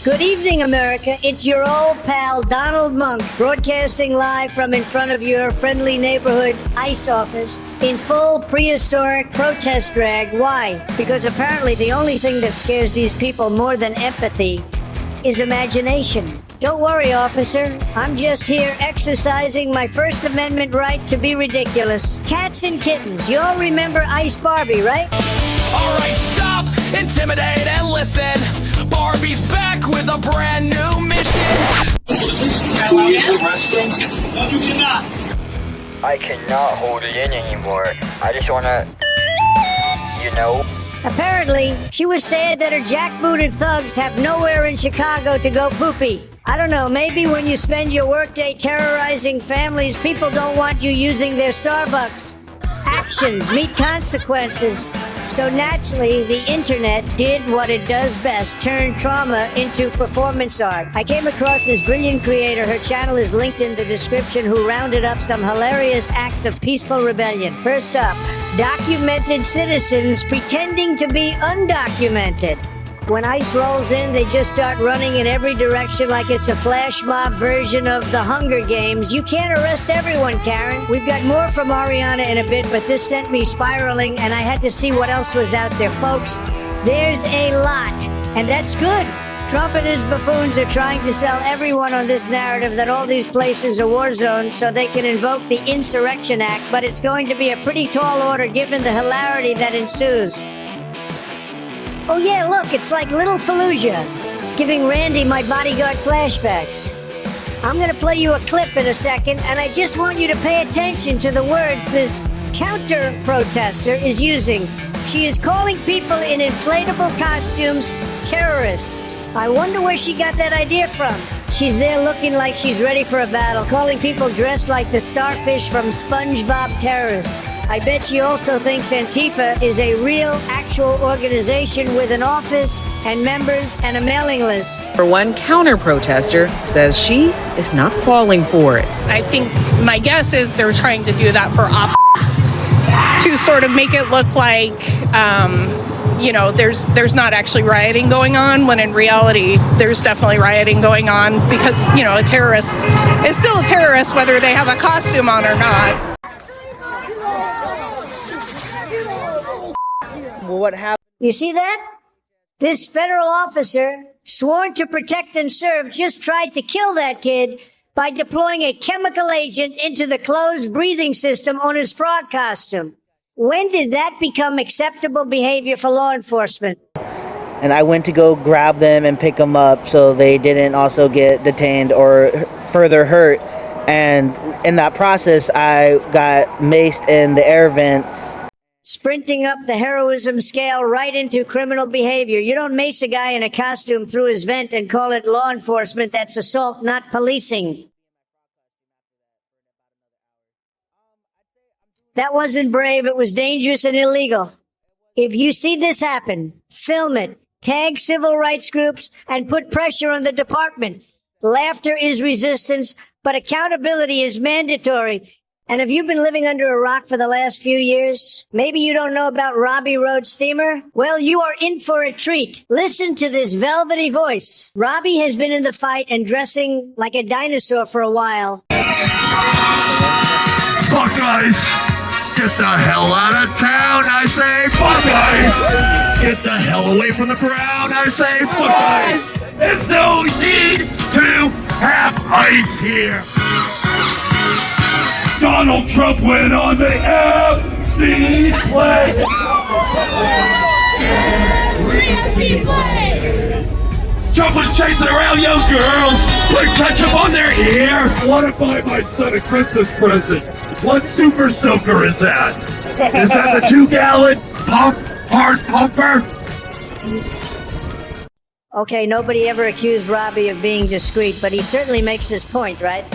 Good evening, America. It's your old pal, Donald Munk, broadcasting live from in front of your friendly neighborhood ICE office in full prehistoric protest drag. Why? Because apparently the only thing that scares these people more than empathy is imagination. Don't worry, officer. I'm just here exercising my First Amendment right to be ridiculous. Cats and kittens. You all remember Ice Barbie, right? All right, stop, intimidate, and listen. Barbie's back with a brand new mission. Can I use the restroom? No, you cannot. I cannot hold it in anymore. I just wanna, Apparently, she was sad that her jackbooted thugs have nowhere in Chicago to go poopy. I don't know, maybe when you spend your workday terrorizing families, people don't want you using their Starbucks. Actions meet consequences. So naturally, the internet did what it does best, turn trauma into performance art. I came across this brilliant creator, her channel is linked in the description, who rounded up some hilarious acts of peaceful rebellion. First up, documented citizens pretending to be undocumented. When ICE rolls in, they just start running in every direction like it's a flash mob version of the Hunger Games. You can't arrest everyone, Karen. We've got more from Ariana in a bit, but this sent me spiraling, and I had to see what else was out there. Folks, there's a lot, and that's good. Trump and his buffoons are trying to sell everyone on this narrative that all these places are war zones so they can invoke the Insurrection Act, but it's going to be a pretty tall order given the hilarity that ensues. Oh yeah, look, it's like Little Fallujah, giving Randy my bodyguard flashbacks. I'm gonna play you a clip in a second, and I just want you to pay attention to the words this counter-protester is using. She is calling people in inflatable costumes terrorists. I wonder where she got that idea from. She's there looking like she's ready for a battle, calling people dressed like the starfish from SpongeBob terrorists. I bet she also thinks Antifa is a real, actual organization with an office and members and a mailing list. For one counter-protester says she is not falling for it. I think my guess is they're trying to do that for optics, to sort of make it look like, there's not actually rioting going on, when in reality, there's definitely rioting going on because, a terrorist is still a terrorist whether they have a costume on or not. What happened? You see that? This federal officer, sworn to protect and serve, just tried to kill that kid by deploying a chemical agent into the closed breathing system on his frog costume. When did that become acceptable behavior for law enforcement? And I went to go grab them and pick them up so they didn't also get detained or further hurt. And in that process, I got maced in the air vent. Sprinting up the heroism scale right into criminal behavior. You don't mace a guy in a costume through his vent and call it law enforcement. That's assault, not policing. That wasn't brave. It was dangerous and illegal. If you see this happen, film it, tag civil rights groups, and put pressure on the department. Laughter is resistance, but accountability is mandatory. And have you been living under a rock for the last few years? Maybe you don't know about Robbie Road Steamer? Well, you are in for a treat. Listen to this velvety voice. Robbie has been in the fight and dressing like a dinosaur for a while. Buckeyes! Get the hell out of town, I say, Buckeyes! Get the hell away from the crowd, I say, Buckeyes! There's no need to have ice here! Donald Trump went on the Epstein play! Trump was chasing around young girls, put ketchup on their ear! I want to buy my son a Christmas present. What super soaker is that? Is that the 2-gallon heart pumper? Okay, nobody ever accused Robbie of being discreet, but he certainly makes his point, right?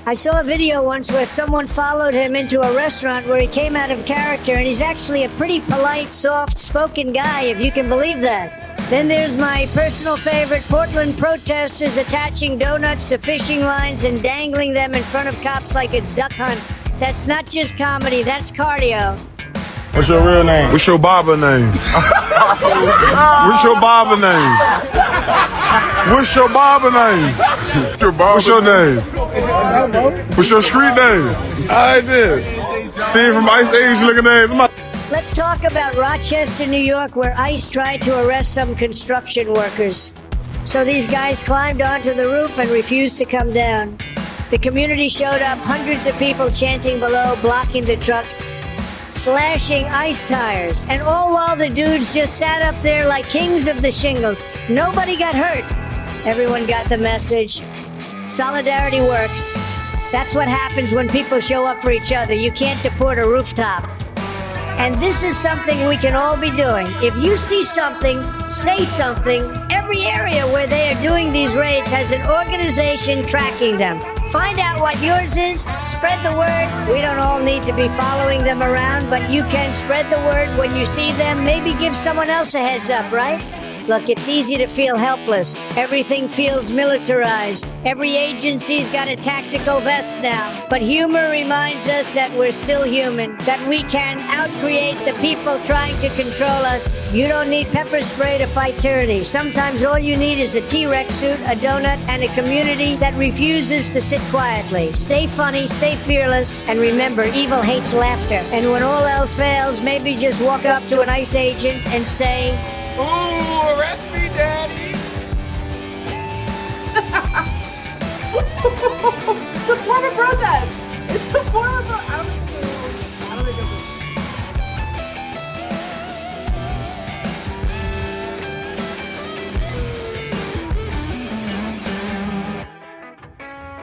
I saw a video once where someone followed him into a restaurant where he came out of character, and he's actually a pretty polite, soft-spoken guy, if you can believe that. Then there's my personal favorite, Portland protesters attaching donuts to fishing lines and dangling them in front of cops like it's duck hunt. That's not just comedy, that's cardio. What's your real name? What's your barber name? What's your barber name? What's your barber name? What's your name? What's your street name? I did. See from Ice Age looking at Let's talk about Rochester, New York, where ICE tried to arrest some construction workers. So these guys climbed onto the roof and refused to come down. The community showed up, hundreds of people chanting below, blocking the trucks, slashing ICE tires, and all while the dudes just sat up there like kings of the shingles. Nobody got hurt. Everyone got the message. Solidarity works. That's what happens when people show up for each other. You can't deport a rooftop. And this is something we can all be doing. If you see something, say something. Every area where they are doing these raids has an organization tracking them. Find out what yours is, spread the word. We don't all need to be following them around, but you can spread the word when you see them. Maybe give someone else a heads up, right? Look, it's easy to feel helpless. Everything feels militarized. Every agency's got a tactical vest now. But humor reminds us that we're still human, that we can outcreate the people trying to control us. You don't need pepper spray to fight tyranny. Sometimes all you need is a T-Rex suit, a donut, and a community that refuses to sit quietly. Stay funny, stay fearless, and remember, evil hates laughter. And when all else fails, maybe just walk up to an ICE agent and say, Ooh, arrest me, Daddy. The former protest.